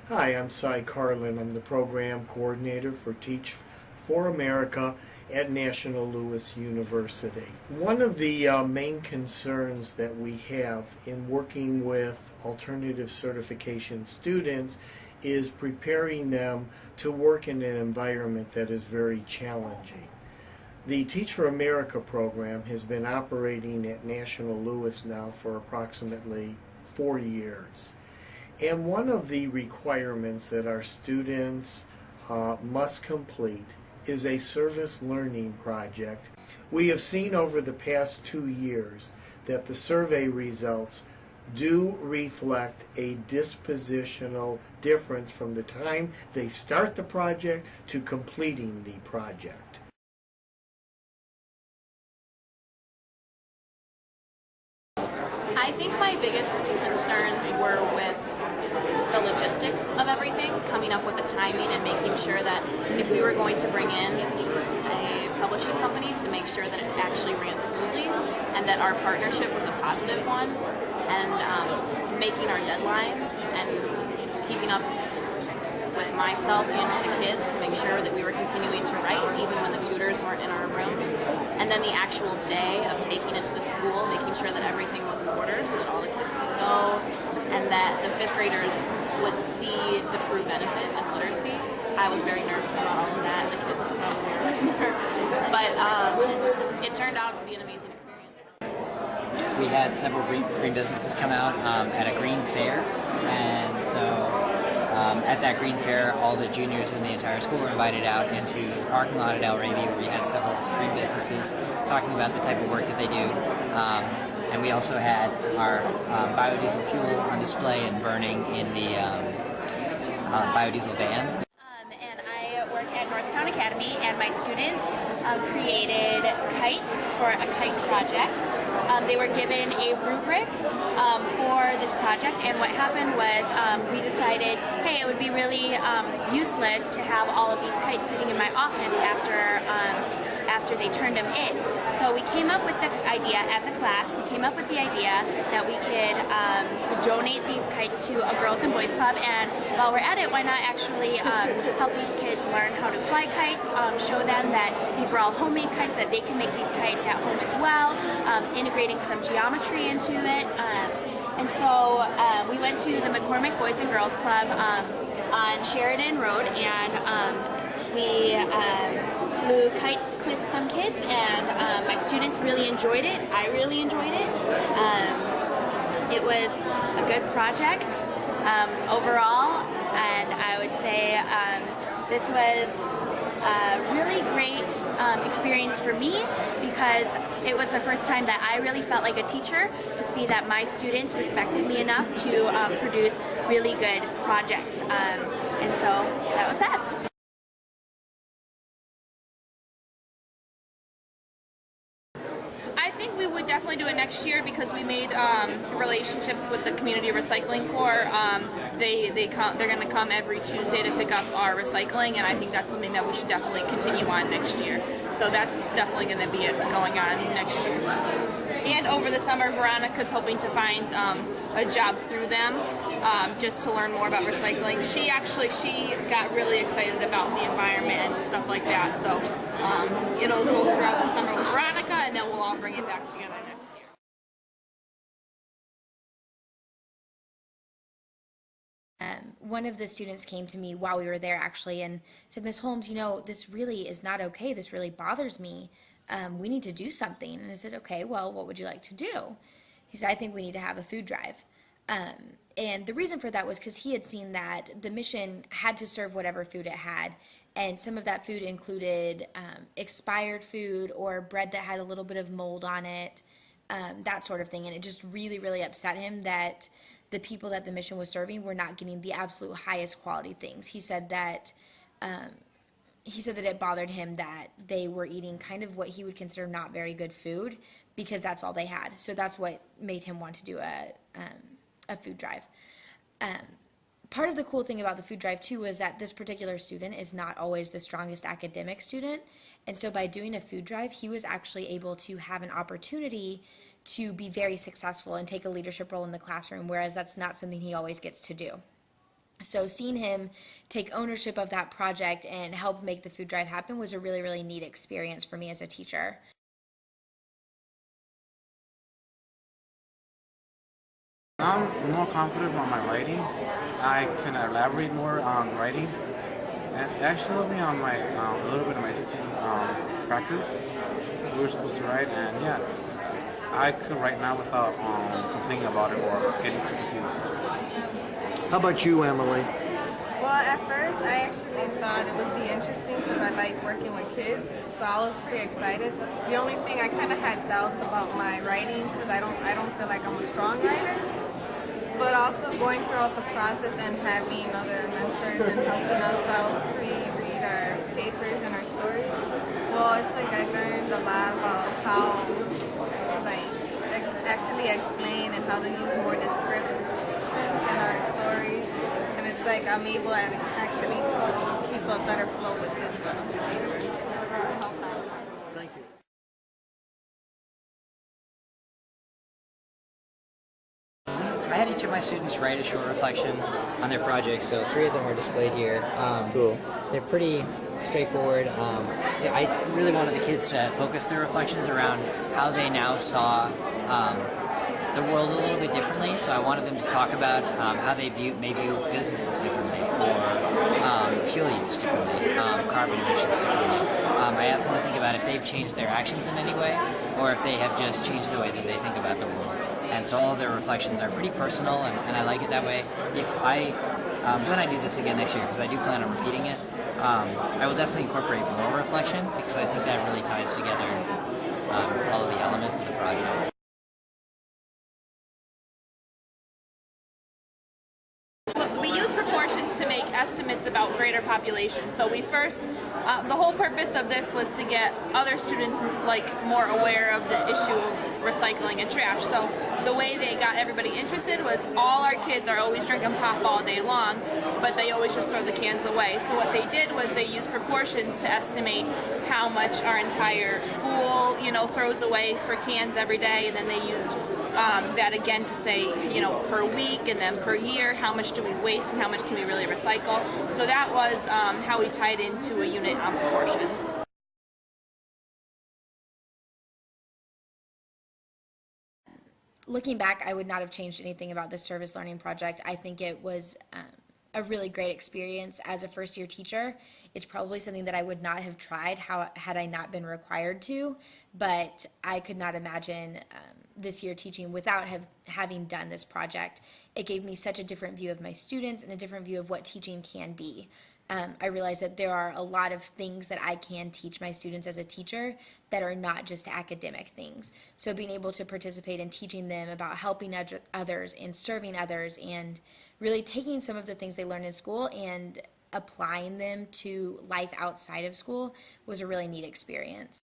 Hi, I'm Cy Carlin. I'm the program coordinator for Teach for America at National Louis University. One of the main concerns that we have in working with alternative certification students is preparing them to work in an environment that is very challenging. The Teach for America program has been operating at National Louis now for approximately 4 years. And one of the requirements that our students must complete is a service learning project. We have seen over the past 2 years that the survey results do reflect a dispositional difference from the time they start the project to completing the project. I think my biggest concerns were with the logistics of everything, coming up with the timing and making sure that if we were going to bring in a publishing company, to make sure that it actually ran smoothly and that our partnership was a positive one, and making our deadlines and keeping up with myself and the kids to make sure that we were continuing to write even when the tutors weren't in our room. And then the actual day of taking it to the school, making sure that everything was in order so that all the kids could go and that the fifth graders would see the true benefit in literacy. I was very nervous about all of that. The kids probably were. But it turned out to be an amazing experience. We had several green businesses come out at a green fair, and so at that green fair, all the juniors in the entire school were invited out into the parking lot at El Raby, where we had several green businesses talking about the type of work that they do. And we also had our biodiesel fuel on display and burning in the biodiesel van. And I work at Northtown Academy, and my students created kites for a kite project. They were given a rubric for this project, and what happened was we decided, hey, it would be really useless to have all of these kites sitting in my office after they turned them in. So we came up with the idea as a class, we came up with the idea that we could donate these kites to a girls and boys club, and while we're at it, why not actually help these kids learn how to fly kites, show them that these were all homemade kites, that they can make these kites at home as well, integrating some geometry into it. And so we went to the McCormick Boys and Girls Club on Sheridan Road, and we flew kites with some kids, and my students really enjoyed it. I really enjoyed it. It was a good project overall, and I would say this was a really great experience for me, because it was the first time that I really felt like a teacher, to see that my students respected me enough to produce really good projects. And so that was that. I think we would definitely do it next year, because we made relationships with the Community Recycling Corps. They're going to come every Tuesday to pick up our recycling, and I think that's something that we should definitely continue on next year. So that's definitely going to be it going on next year. And over the summer, Veronica's hoping to find a job through them, just to learn more about recycling. She got really excited about the environment and stuff like that. So it'll go throughout the summer with Veronica, and then we'll all bring it back together next year. One of the students came to me while we were there actually and said, Miss Holmes, you know, this really is not okay. This really bothers me. We need to do something. And I said, okay, well, what would you like to do? He said, I think we need to have a food drive. And the reason for that was because he had seen that the mission had to serve whatever food it had. And some of that food included expired food or bread that had a little bit of mold on it, that sort of thing. And it just really, really upset him that the people that the mission was serving were not getting the absolute highest quality things. He said that it bothered him that they were eating kind of what he would consider not very good food, because that's all they had. So that's what made him want to do a food drive. Part of the cool thing about the food drive too is that this particular student is not always the strongest academic student, and so by doing a food drive, he was actually able to have an opportunity to be very successful and take a leadership role in the classroom, whereas that's not something he always gets to do. So seeing him take ownership of that project and help make the food drive happen was a really, really neat experience for me as a teacher. I'm more confident on my writing. I can elaborate more on writing, and it actually helped me on my a little bit of my SAT practice because we were supposed to write, and yeah, I could write now without complaining about it or getting too confused. How about you, Emily? Well, at first I actually thought it would be interesting because I like working with kids, so I was pretty excited. The only thing I kind of had doubts about my writing because I don't feel like I'm a strong writer. But also going throughout the process and having other mentors and helping us out pre-read our papers and our stories, well, it's like I learned a lot about how to actually explain and how to use more descriptions in our stories. And it's like I'm able actually to keep a better flow within the paper. So it helped out a lot. Thank you. I had each of my students write a short reflection on their projects, so 3 of them are displayed here. Cool. They're pretty straightforward. I really wanted the kids to focus their reflections around how they now saw the world a little bit differently, so I wanted them to talk about how they view businesses differently, or fuel use differently, carbon emissions differently. I asked them to think about if they've changed their actions in any way, or if they have just changed the way that they think about the world. And so all of their reflections are pretty personal, and I like it that way. If I, when I do this again next year, because I do plan on repeating it, I will definitely incorporate more reflection, because I think that really ties together all of the elements of the project. We use proportions to make estimates about greater populations. So we first, the whole purpose of this was to get other students more aware of the issue of recycling and trash. So the way they got everybody interested was all our kids are always drinking pop all day long, but they always just throw the cans away. So what they did was they used proportions to estimate how much our entire school, throws away for cans every day, and then they used that again to say, per week and then per year, how much do we waste and how much can we really recycle. So that was how we tied into a unit on proportions. Looking back, I would not have changed anything about this service learning project. I think it was a really great experience as a first-year teacher. It's probably something that I would not have tried had I not been required to, but I could not imagine this year teaching without having done this project. It gave me such a different view of my students and a different view of what teaching can be. I realized that there are a lot of things that I can teach my students as a teacher that are not just academic things. So being able to participate in teaching them about helping others and serving others and really taking some of the things they learn in school and applying them to life outside of school was a really neat experience.